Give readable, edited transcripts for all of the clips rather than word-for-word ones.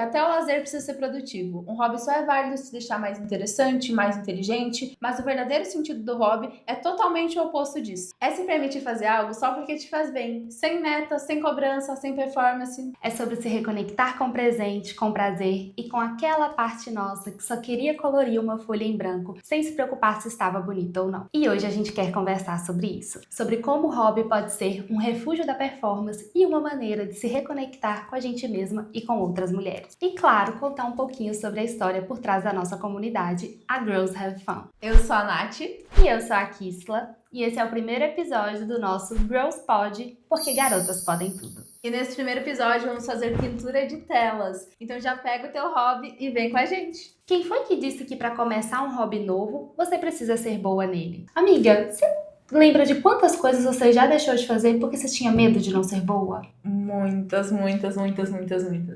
que até o lazer precisa ser produtivo. Um hobby só é válido se deixar mais interessante, mais inteligente, mas o verdadeiro sentido do hobby é totalmente o oposto disso. É se permitir fazer algo só porque te faz bem, sem meta, sem cobrança, sem performance. É sobre se reconectar com o presente, com prazer e com aquela parte nossa que só queria colorir uma folha em branco, sem se preocupar se estava bonita ou não. E hoje a gente quer conversar sobre isso, sobre como o hobby pode ser um refúgio da performance e uma maneira de se reconectar com a gente mesma e com outras mulheres. E claro, contar um pouquinho sobre a história por trás da nossa comunidade, a Girls Have Fun. Eu sou a Nath. E eu sou a Kisla. E esse é o primeiro episódio do nosso Girls Pod, porque garotas podem tudo. E nesse primeiro episódio vamos fazer pintura de telas. Então já pega o teu hobby e vem com a gente. Quem foi que disse que para começar um hobby novo, você precisa ser boa nele? Amiga, você lembra de quantas coisas você já deixou de fazer porque você tinha medo de não ser boa? Muitas.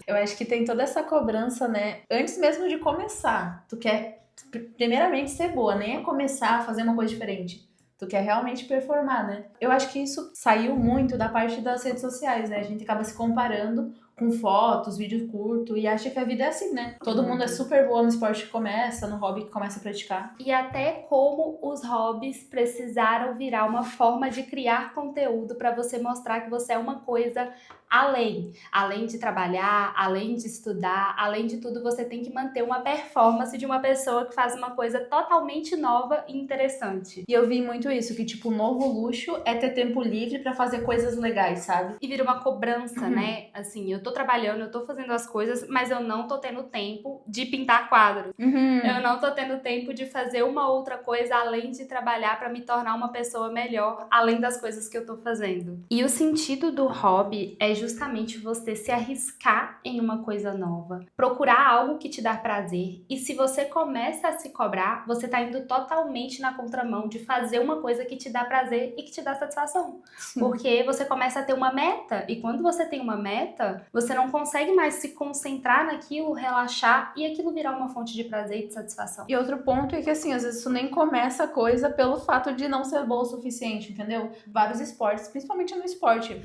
Eu acho que tem toda essa cobrança, né? Antes mesmo de começar. Tu quer, primeiramente, ser boa, nem é começar a fazer uma coisa diferente. Tu quer realmente performar, né? Eu acho que isso saiu muito da parte das redes sociais, né? A gente acaba se comparando com fotos, vídeo curto e acha que a vida é assim, né? Todo mundo é super boa no esporte que começa, no hobby que começa a praticar. E até como os hobbies precisaram virar uma forma de criar conteúdo para você mostrar que você é uma coisa além de trabalhar, além de estudar, além de tudo, você tem que manter uma performance de uma pessoa que faz uma coisa totalmente nova e interessante. E eu vi muito isso, que tipo, o novo luxo é ter tempo livre pra fazer coisas legais, sabe? E vira uma cobrança, né? Assim, eu tô trabalhando, eu tô fazendo as coisas, mas eu não tô tendo tempo de pintar quadros. Eu não tô tendo tempo de fazer uma outra coisa além de trabalhar pra me tornar uma pessoa melhor, além das coisas que eu tô fazendo. E o sentido do hobby é justamente você se arriscar em uma coisa nova, procurar algo que te dá prazer, e se você começa a se cobrar, você tá indo totalmente na contramão de fazer uma coisa que te dá prazer e que te dá satisfação. Sim. Porque você começa a ter uma meta, e quando você tem uma meta, você não consegue mais se concentrar naquilo, relaxar, e aquilo virar uma fonte de prazer e de satisfação. E outro ponto é que, assim, às vezes tu nem começa a coisa pelo fato de não ser boa o suficiente, entendeu? Vários esportes, principalmente no esporte,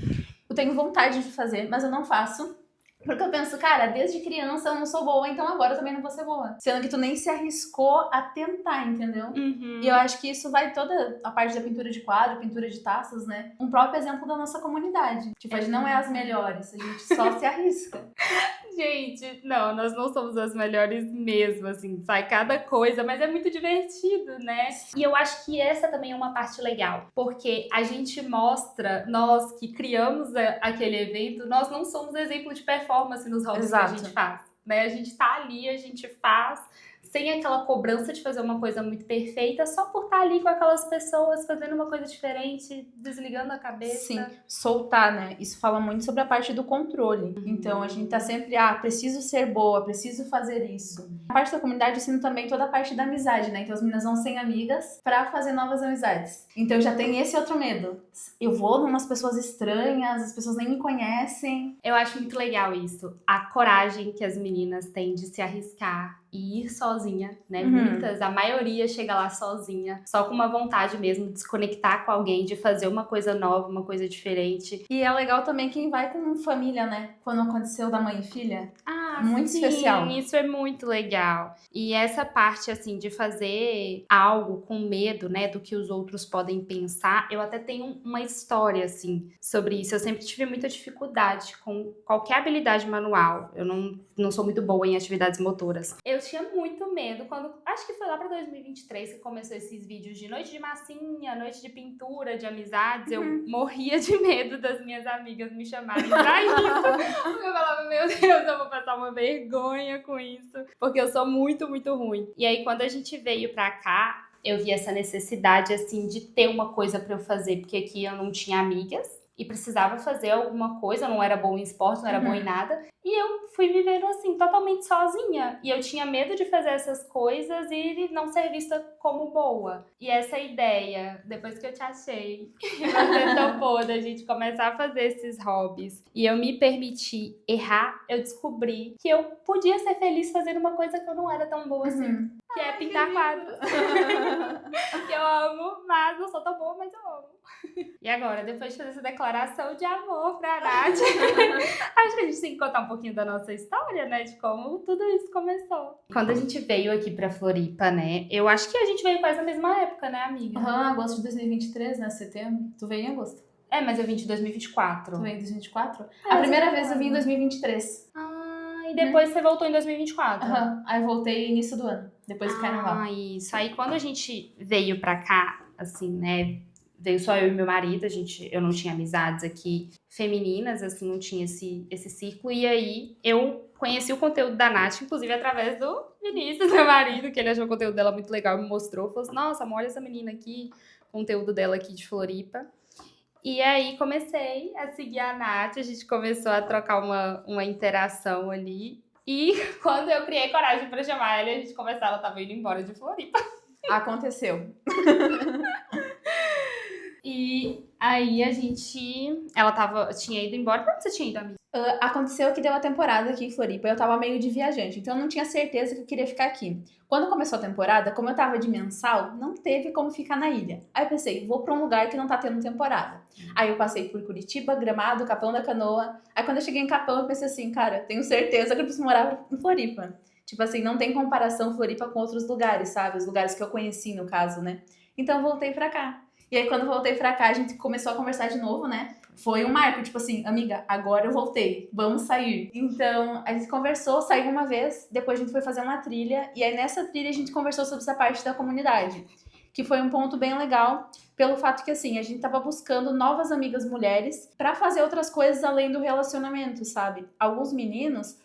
eu tenho vontade de fazer, mas eu não faço. Porque eu penso, cara, desde criança eu não sou boa, então agora eu também não vou ser boa. Sendo que tu nem se arriscou a tentar, entendeu? E eu acho que isso vai toda a parte da pintura de quadro, pintura de taças, né? Um próprio exemplo da nossa comunidade. Tipo, a gente não é as melhores, a gente só se arrisca. Gente, não, nós não somos as melhores mesmo, assim, sai cada coisa, mas é muito divertido, né? E eu acho que essa também é uma parte legal, porque a gente mostra, nós que criamos aquele evento, nós não somos exemplo de performance nos hobbies que a gente faz, né? A gente tá ali, a gente faz sem aquela cobrança de fazer uma coisa muito perfeita, só por estar ali com aquelas pessoas, fazendo uma coisa diferente, desligando a cabeça. Sim, soltar, né? Isso fala muito sobre a parte do controle. Então, a gente tá sempre, preciso ser boa, preciso fazer isso. A parte da comunidade, eu sinto também toda a parte da amizade, né? Então, as meninas vão sem amigas pra fazer novas amizades. Então, já tem esse outro medo. Eu vou numas pessoas estranhas, as pessoas nem me conhecem. Eu acho muito legal isso. A coragem que as meninas têm de se arriscar e ir sozinha, né? Muitas, a maioria chega lá sozinha, só com uma vontade mesmo de se conectar com alguém, de fazer uma coisa nova, uma coisa diferente. E é legal também quem vai com família, né? Quando aconteceu da mãe e filha. Muito sim, especial. Isso é muito legal. E essa parte, assim, de fazer algo com medo, né, do que os outros podem pensar, eu até tenho uma história, assim, sobre isso. Eu sempre tive muita dificuldade com qualquer habilidade manual. Eu não sou muito boa em atividades motoras. Eu tinha muito medo quando, acho que foi lá pra 2023 que começou esses vídeos de noite de massinha, noite de pintura, de amizades. Eu morria de medo das minhas amigas me chamarem pra isso. Eu falava, meu Deus, eu vou passar uma vergonha com isso, porque eu sou muito, muito ruim. E aí, quando a gente veio pra cá, eu vi essa necessidade, assim, de ter uma coisa pra eu fazer, porque aqui eu não tinha amigas e precisava fazer alguma coisa, eu não era boa em esporte, não era boa em nada, e eu fui vivendo assim, totalmente sozinha, e eu tinha medo de fazer essas coisas e não ser vista como boa. E essa ideia, depois que eu te achei, você topou da gente começar a fazer esses hobbies, e eu me permiti errar, eu descobri que eu podia ser feliz fazendo uma coisa que eu não era tão boa assim, que é pintar quadros. Que eu amo, mas não sou tão boa, mas eu amo. E agora, depois de fazer essa declaração de amor pra Nath, acho que a gente tem que contar um pouquinho da nossa história, né? De como tudo isso começou. Quando a gente veio aqui pra Floripa, né? Eu acho que a gente veio quase na mesma época, né, amiga? Agosto de 2023, né? Setembro. Tu veio em agosto. Mas eu vim de 2024. Tu veio em 2024? A primeira vez eu vim em 2023. E depois você voltou em 2024. Aí voltei início do ano, depois do carnaval. Isso. Aí quando a gente veio pra cá, assim, né? Veio só eu e meu marido, eu não tinha amizades aqui femininas, assim, não tinha esse círculo. E aí eu conheci o conteúdo da Nath, inclusive através do Vinícius, meu marido, que ele achou o conteúdo dela muito legal, me mostrou. Falou assim, nossa, amor, olha essa menina aqui, conteúdo dela aqui de Floripa. E aí comecei a seguir a Nath, a gente começou a trocar uma interação ali. E quando eu criei coragem pra chamar ela, a gente conversava, ela tava indo embora de Floripa. Aconteceu. E aí ela tinha ido embora. Pra onde você tinha ido, amiga? Aconteceu que deu uma temporada aqui em Floripa, eu tava meio de viajante, então eu não tinha certeza que eu queria ficar aqui. Quando começou a temporada, como eu tava de mensal, não teve como ficar na ilha. Aí eu pensei, vou pra um lugar que não tá tendo temporada. Aí eu passei por Curitiba, Gramado, Capão da Canoa. Aí quando eu cheguei em Capão, eu pensei assim, cara, tenho certeza que eu preciso morar em Floripa. Tipo assim, não tem comparação Floripa com outros lugares, sabe? Os lugares que eu conheci, no caso, né? Então eu voltei pra cá. E aí quando eu voltei pra cá, a gente começou a conversar de novo, né? Foi um marco, tipo assim, amiga, agora eu voltei, vamos sair. Então, a gente conversou, saiu uma vez, depois a gente foi fazer uma trilha, e aí nessa trilha a gente conversou sobre essa parte da comunidade, que foi um ponto bem legal, pelo fato que, assim, a gente tava buscando novas amigas mulheres pra fazer outras coisas além do relacionamento, sabe? Alguns meninos,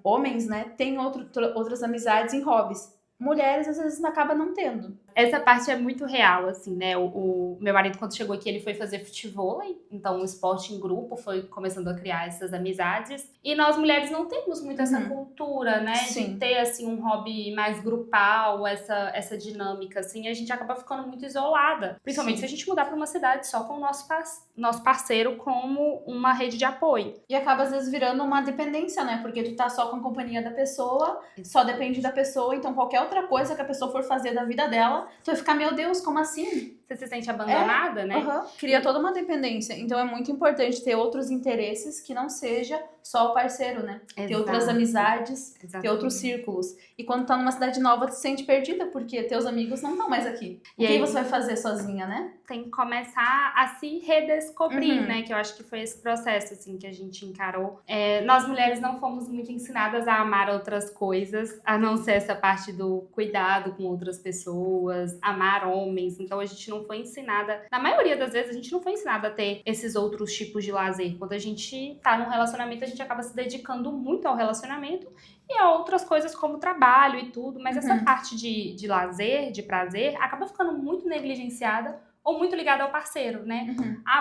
homens, né, têm outras amizades em hobbies. Mulheres, às vezes, acabam não tendo. Essa parte é muito real, assim, né? O meu marido, quando chegou aqui, ele foi fazer futevôlei. Então, o esporte em grupo foi começando a criar essas amizades. E nós, mulheres, não temos muito essa cultura, né? Sim. De ter, assim, um hobby mais grupal, essa dinâmica, assim. A gente acaba ficando muito isolada. Principalmente se a gente mudar para uma cidade só com o nosso parceiro como uma rede de apoio. E acaba, às vezes, virando uma dependência, né? Porque tu tá só com a companhia da pessoa, só depende da pessoa. Então, qualquer outra coisa que a pessoa for fazer da vida dela, tu vai ficar, meu Deus, como assim? Você se sente abandonada, né? Cria toda uma dependência. Então é muito importante ter outros interesses que não seja só o parceiro, né? Exato. Ter outras amizades, Exatamente. ter outros círculos. E quando tá numa cidade nova, tu se sente perdida, porque teus amigos não estão mais aqui. O que você vai fazer sozinha, né? Tem que começar a se redescobrir, né? Que eu acho que foi esse processo, assim, que a gente encarou. Nós mulheres não fomos muito ensinadas a amar outras coisas, a não ser essa parte do cuidado com outras pessoas, amar homens. Então a gente não foi ensinada, na maioria das vezes, a gente não foi ensinada a ter esses outros tipos de lazer. Quando a gente tá num relacionamento, a gente acaba se dedicando muito ao relacionamento e a outras coisas como trabalho e tudo, mas essa parte de lazer, de prazer, acaba ficando muito negligenciada ou muito ligada ao parceiro, né?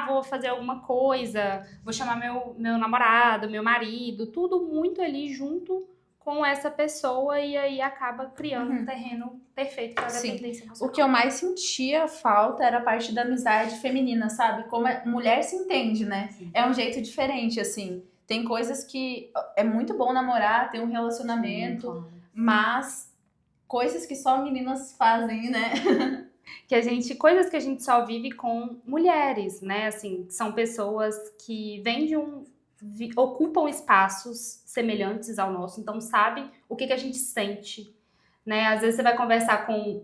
Vou fazer alguma coisa, vou chamar meu namorado, meu marido, tudo muito ali junto com essa pessoa e aí acaba criando um terreno perfeito para a dependência emocional. O que eu mais sentia falta era a parte da amizade feminina, sabe? Como a mulher se entende, né? Sim. É um jeito diferente, assim. Tem coisas que é muito bom namorar, ter um relacionamento, mas coisas que só meninas fazem, né? Coisas que a gente só vive com mulheres, né? Assim, são pessoas que vêm ocupam espaços semelhantes ao nosso, então sabe o que a gente sente, né? Às vezes você vai conversar com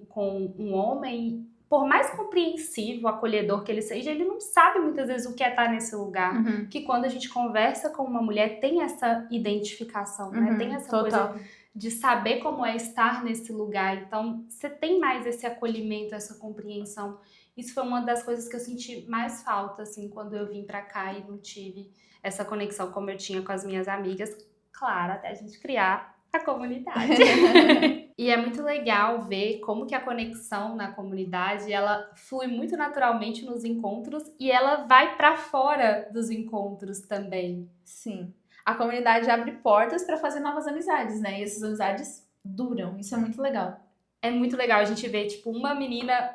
um homem, por mais compreensivo, acolhedor que ele seja, ele não sabe muitas vezes o que é estar nesse lugar. Que quando a gente conversa com uma mulher, tem essa identificação, né? Tem essa coisa de saber como é estar nesse lugar. Então, você tem mais esse acolhimento, essa compreensão. Isso foi uma das coisas que eu senti mais falta, assim, quando eu vim pra cá e não tive essa conexão como eu tinha com as minhas amigas. Claro, até a gente criar a comunidade. E é muito legal ver como que a conexão na comunidade, ela flui muito naturalmente nos encontros e ela vai pra fora dos encontros também. Sim. A comunidade abre portas pra fazer novas amizades, né? E essas amizades duram. Isso é muito legal. É muito legal a gente ver, tipo,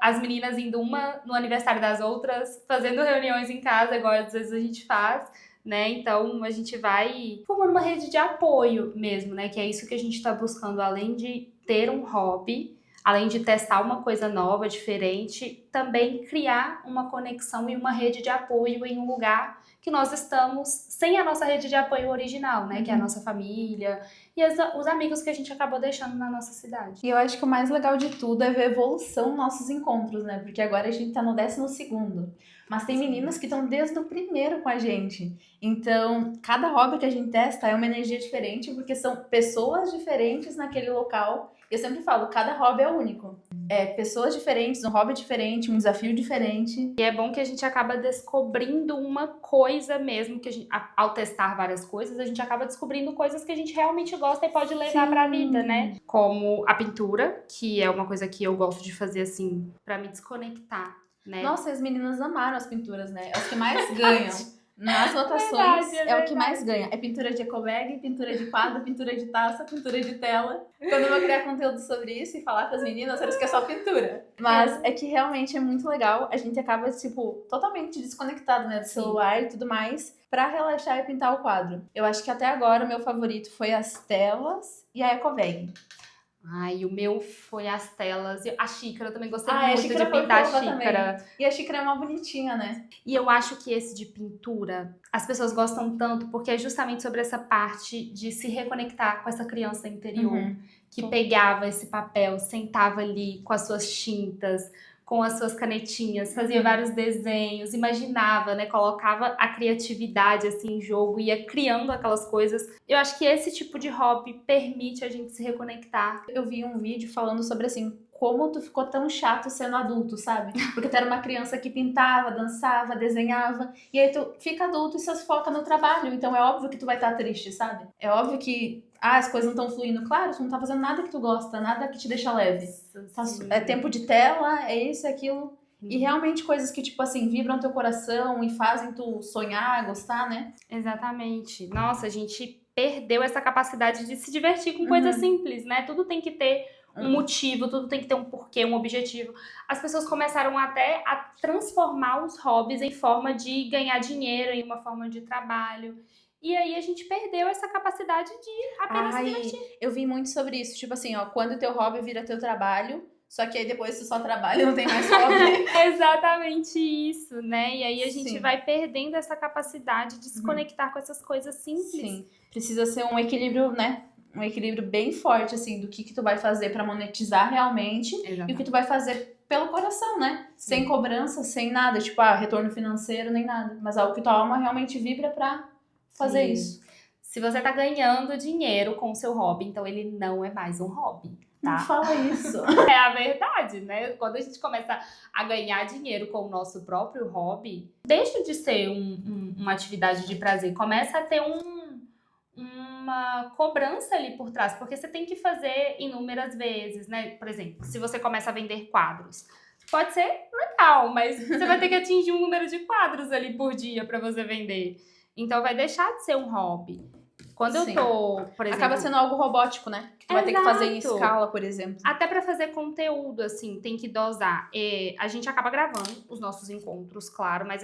as meninas indo uma no aniversário das outras, fazendo reuniões em casa, igual às vezes a gente faz, né? Então, a gente vai formando uma rede de apoio mesmo, né? Que é isso que a gente tá buscando, além de ter um hobby, além de testar uma coisa nova, diferente, também criar uma conexão e uma rede de apoio em um lugar que nós estamos sem a nossa rede de apoio original, né? Que é a nossa família e os amigos que a gente acabou deixando na nossa cidade. E eu acho que o mais legal de tudo é ver a evolução dos nossos encontros, né? Porque agora a gente tá no 12º. Mas tem meninas que estão desde o primeiro com a gente. Então, cada hobby que a gente testa é uma energia diferente, porque são pessoas diferentes naquele local. Eu sempre falo, cada hobby é único. É pessoas diferentes, um hobby diferente, um desafio diferente. E é bom que a gente acaba descobrindo uma coisa mesmo, que ao testar várias coisas, a gente acaba descobrindo coisas que a gente realmente gosta e pode levar pra vida, né? Como a pintura, que é uma coisa que eu gosto de fazer, assim, pra me desconectar, né? Nossa, as meninas amaram as pinturas, né? É os que mais ganham. Nas votações Verdade, é o que mais ganha. É pintura de ecobag, pintura de quadro, pintura de taça, pintura de tela. Quando eu vou criar conteúdo sobre isso e falar com as meninas, eles querem só pintura. Mas é que realmente é muito legal. A gente acaba, tipo, totalmente desconectado, né? Do celular e tudo mais, pra relaxar e pintar o quadro. Eu acho que até agora o meu favorito foi as telas e a ecobag. Ai, o meu foi as telas. A xícara, eu também gostei A muito xícara de foi pintar a fofa xícara. também. E a xícara é uma bonitinha, né? E eu acho que esse de pintura, as pessoas gostam tanto porque é justamente sobre essa parte de se reconectar com essa criança interior, que pegava esse papel, sentava ali com as suas tintas, com as suas canetinhas, fazia vários desenhos, imaginava, né, colocava a criatividade assim em jogo, ia criando aquelas coisas. Eu acho que esse tipo de hobby permite a gente se reconectar. Eu vi um vídeo falando sobre assim, como tu ficou tão chato sendo adulto, sabe? Porque tu era uma criança que pintava, dançava, desenhava, e aí tu fica adulto e só se foca no trabalho, então é óbvio que tu vai estar triste, sabe? É óbvio que as coisas não estão fluindo. Claro, tu não tá fazendo nada que tu gosta, nada que te deixa leve. É tempo de tela, é isso, é aquilo. E realmente coisas que, tipo assim, vibram teu coração e fazem tu sonhar, gostar, né? Exatamente. Nossa, a gente perdeu essa capacidade de se divertir com coisas simples, né? Tudo tem que ter um motivo, tudo tem que ter um porquê, um objetivo. As pessoas começaram até a transformar os hobbies em forma de ganhar dinheiro, em uma forma de trabalho. E aí a gente perdeu essa capacidade de apenas se divertir. Eu vi muito sobre isso. Tipo assim, ó, quando teu hobby vira teu trabalho, só que aí depois tu só trabalha e não tem mais hobby. Exatamente isso, né? E aí a gente vai perdendo essa capacidade de se conectar com essas coisas simples. Sim, precisa ser um equilíbrio, né? Um equilíbrio bem forte, assim, do que tu vai fazer pra monetizar realmente e o que tu vai fazer pelo coração, né? Sem cobrança, sem nada, tipo, retorno financeiro, nem nada. Mas algo que tua alma realmente vibra pra fazer isso. Se você tá ganhando dinheiro com o seu hobby, então ele não é mais um hobby. Tá? Não fala isso. É a verdade, né? Quando a gente começa a ganhar dinheiro com o nosso próprio hobby, deixa de ser uma atividade de prazer, começa a ter uma cobrança ali por trás, porque você tem que fazer inúmeras vezes, né? Por exemplo, se você começa a vender quadros, pode ser legal, mas você vai ter que atingir um número de quadros ali por dia para você vender. Então vai deixar de ser um hobby. Quando eu tô, por exemplo... Acaba sendo algo robótico, né? Que tu vai ter que fazer em escala, por exemplo. Até pra fazer conteúdo, assim, tem que dosar. A gente acaba gravando os nossos encontros, claro, mas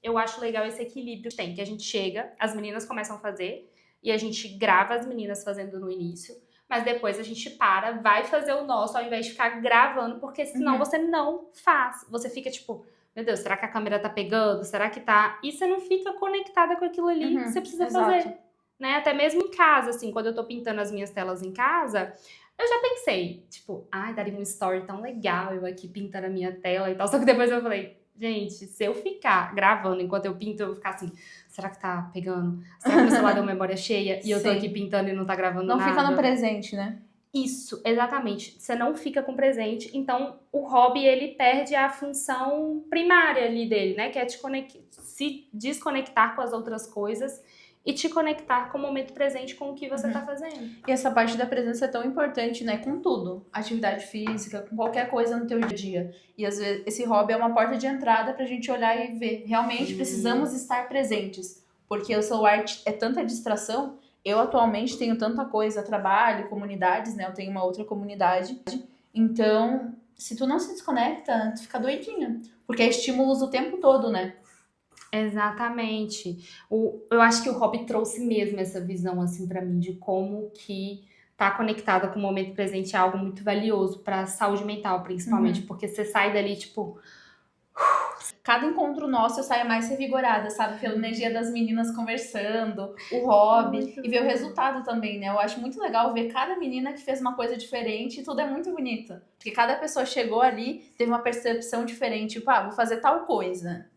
eu acho legal esse equilíbrio que tem, que a gente chega, as meninas começam a fazer, e a gente grava as meninas fazendo no início, mas depois a gente vai fazer o nosso, ao invés de ficar gravando, porque senão você não faz. Você fica tipo... Meu Deus, será que a câmera tá pegando? Será que tá... E você não fica conectada com aquilo ali que você precisa fazer. Né? Até mesmo em casa, assim, quando eu tô pintando as minhas telas em casa, eu já pensei, tipo, daria um story tão legal eu aqui pintando a minha tela e tal. Só que depois eu falei, gente, se eu ficar gravando enquanto eu pinto, eu vou ficar assim, será que tá pegando? Será que meu celular deu memória cheia e eu tô aqui pintando e não tá gravando nada? Não fica no presente, né? Isso, exatamente. Você não fica com presente, então o hobby, ele perde a função primária ali dele, né? Que é se desconectar com as outras coisas e te conectar com o momento presente com o que você tá fazendo. E essa parte da presença é tão importante, né? Com tudo. Atividade física, com qualquer coisa no teu dia a dia. E às vezes esse hobby é uma porta de entrada pra gente olhar e ver. Realmente precisamos estar presentes. Porque o celular é tanta distração. Eu atualmente tenho tanta coisa, trabalho, comunidades, né? Eu tenho uma outra comunidade. Então, se tu não se desconecta, tu fica doidinha. Porque é estímulos o tempo todo, né? Exatamente. Eu acho que o hobby trouxe mesmo essa visão, assim, pra mim, de como que tá conectada com o momento presente é algo muito valioso pra saúde mental, principalmente, porque você sai dali, tipo, Cada encontro nosso eu saio mais revigorada, sabe? Pela energia das meninas conversando, o hobby Muito e ver o bom. resultado também, né? Eu acho muito legal ver cada menina que fez uma coisa diferente e tudo é muito bonito. Porque cada pessoa chegou ali, teve uma percepção diferente, tipo, vou fazer tal coisa.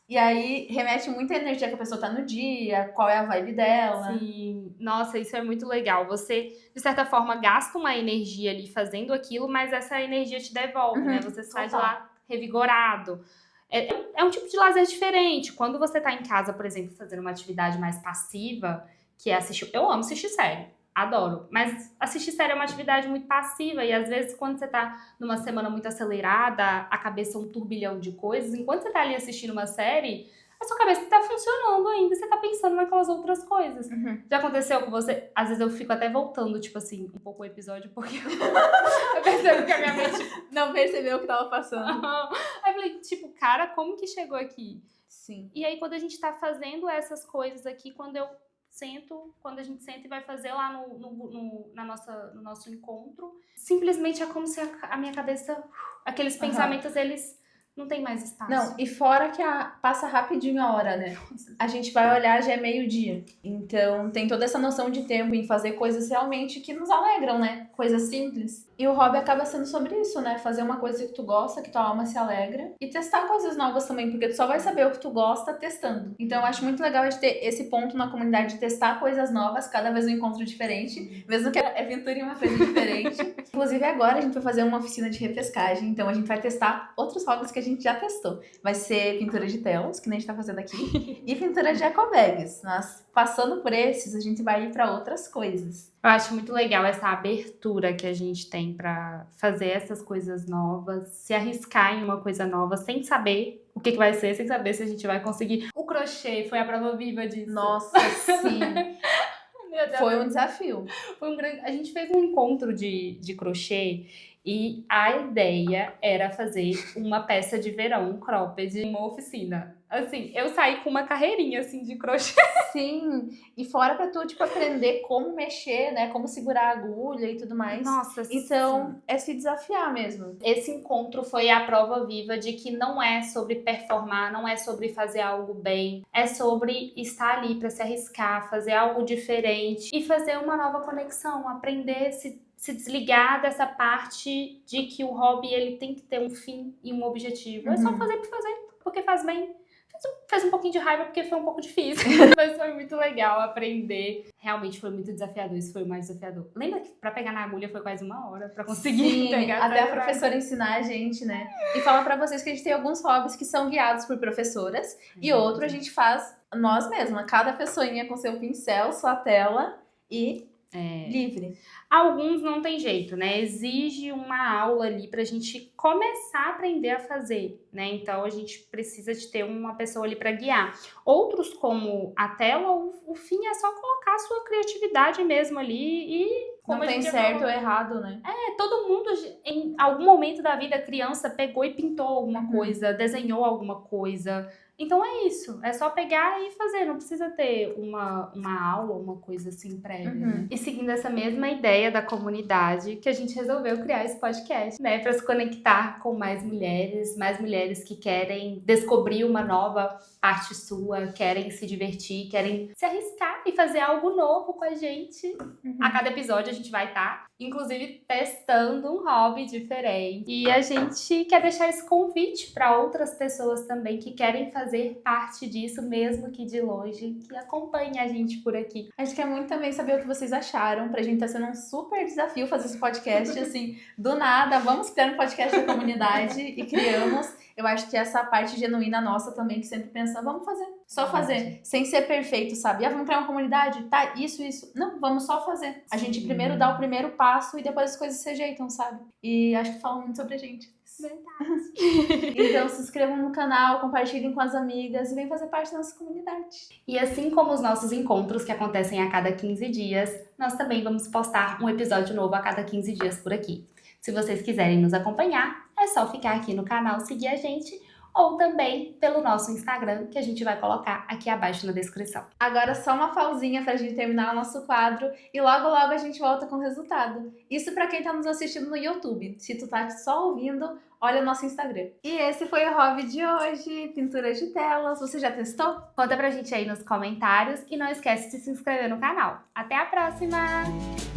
E aí remete muita energia que a pessoa tá no dia, qual é a vibe dela. Sim, nossa, isso é muito legal. Você, de certa forma, gasta uma energia ali fazendo aquilo, mas essa energia te devolve, né? Você sai de total. lá revigorado. É um tipo de lazer diferente. Quando você tá em casa, por exemplo, fazendo uma atividade mais passiva, que é assistir. Eu amo assistir série, adoro. Mas assistir série é uma atividade muito passiva, e às vezes, quando você tá numa semana muito acelerada, a cabeça é um turbilhão de coisas, enquanto você tá ali assistindo uma série, a sua cabeça tá funcionando ainda, você tá pensando naquelas outras coisas. Já aconteceu com você? Às vezes eu fico até voltando, tipo assim, um pouco o episódio, porque eu percebo que a minha mente Não percebeu o que tava passando. Aí eu falei, tipo, cara, como que chegou aqui? Sim. E aí, quando a gente tá fazendo essas coisas aqui, quando a gente senta e vai fazer lá no nosso encontro, simplesmente é como se a minha cabeça, aqueles pensamentos, eles não tem mais espaço. Não, e fora que passa rapidinho a hora, né? A gente vai olhar, já é meio-dia. Então, tem toda essa noção de tempo em fazer coisas realmente que nos alegram, né? Coisas simples. E o hobby acaba sendo sobre isso, né? Fazer uma coisa que tu gosta, que tua alma se alegra. E testar coisas novas também, porque tu só vai saber o que tu gosta testando. Então, eu acho muito legal a gente ter esse ponto na comunidade de testar coisas novas, cada vez um encontro diferente. Mesmo que a aventura em uma coisa diferente. Inclusive, agora a gente vai fazer uma oficina de repescagem. Então, a gente vai testar outros hobbies que a gente já testou. Vai ser pintura de telas, que nem a gente tá fazendo aqui, e pintura de ecobags. Nós, passando por esses, a gente vai ir para outras coisas. Eu acho muito legal essa abertura que a gente tem pra fazer essas coisas novas, se arriscar em uma coisa nova, sem saber o que vai ser, sem saber se a gente vai conseguir. O crochê foi a prova viva disso. Nossa, sim. Foi um desafio. A gente fez um encontro de crochê e a ideia era fazer uma peça de verão, um cropped, em uma oficina. Assim, eu saí com uma carreirinha, assim, de crochê. Sim, e fora pra tu, tipo, aprender como mexer, né? Como segurar a agulha e tudo mais. Nossa, Então, é se desafiar mesmo. Esse encontro foi a prova viva de que não é sobre performar, não é sobre fazer algo bem, é sobre estar ali para se arriscar, fazer algo diferente e fazer uma nova conexão, aprender se desligar dessa parte de que o hobby ele tem que ter um fim e um objetivo. É só fazer por fazer, porque faz bem. Fez um pouquinho de raiva porque foi um pouco difícil, mas foi muito legal aprender. Realmente foi muito desafiador, isso foi o mais desafiador. Lembra que pra pegar na agulha foi quase 1 hora pra conseguir Sim, pegar? até a professora ensinar a gente, né? E falar pra vocês que a gente tem alguns hobbies que são guiados por professoras e outro a gente faz nós mesmas. Cada pessoinha com seu pincel, sua tela e livre. Alguns não tem jeito, né? Exige uma aula ali pra gente começar a aprender a fazer, né? Então a gente precisa de ter uma pessoa ali pra guiar. Outros, como a tela, o fim é só colocar a sua criatividade mesmo ali e... Não tem certo ou errado, né? Todo mundo, em algum momento da vida, a criança pegou e pintou alguma coisa, desenhou alguma coisa. Então é isso, é só pegar e fazer, não precisa ter uma aula, uma coisa assim prévia, né? E seguindo essa mesma ideia da comunidade, que a gente resolveu criar esse podcast, né? Pra se conectar com mais mulheres que querem descobrir uma nova parte sua, querem se divertir, querem se arriscar e fazer algo novo com a gente. A cada episódio a gente vai estar, inclusive, testando um hobby diferente. E a gente quer deixar esse convite para outras pessoas também que querem fazer parte disso, mesmo que de longe, que acompanhem a gente por aqui. A gente quer muito também saber o que vocês acharam. Pra gente tá sendo um super desafio fazer esse podcast, assim, do nada. Vamos criar um podcast da comunidade e criamos. Eu acho que essa parte genuína nossa também, que sempre pensa, vamos fazer. Só fazer. Sem ser perfeito, sabe? Vamos criar uma comunidade? Tá, isso. Não, vamos só fazer. A gente primeiro dá o primeiro passo e depois as coisas se ajeitam, sabe? E acho que falam muito sobre a gente. Verdade. Então se inscrevam no canal, compartilhem com as amigas e vem fazer parte da nossa comunidade. E assim como os nossos encontros que acontecem a cada 15 dias, nós também vamos postar um episódio novo a cada 15 dias por aqui. Se vocês quiserem nos acompanhar, é só ficar aqui no canal, seguir a gente, ou também pelo nosso Instagram, que a gente vai colocar aqui abaixo na descrição. Agora só uma pausinha pra gente terminar o nosso quadro e logo logo a gente volta com o resultado. Isso pra quem tá nos assistindo no YouTube. Se tu tá só ouvindo, olha o nosso Instagram. E esse foi o hobby de hoje, pinturas de telas. Você já testou? Conta pra gente aí nos comentários e não esquece de se inscrever no canal. Até a próxima!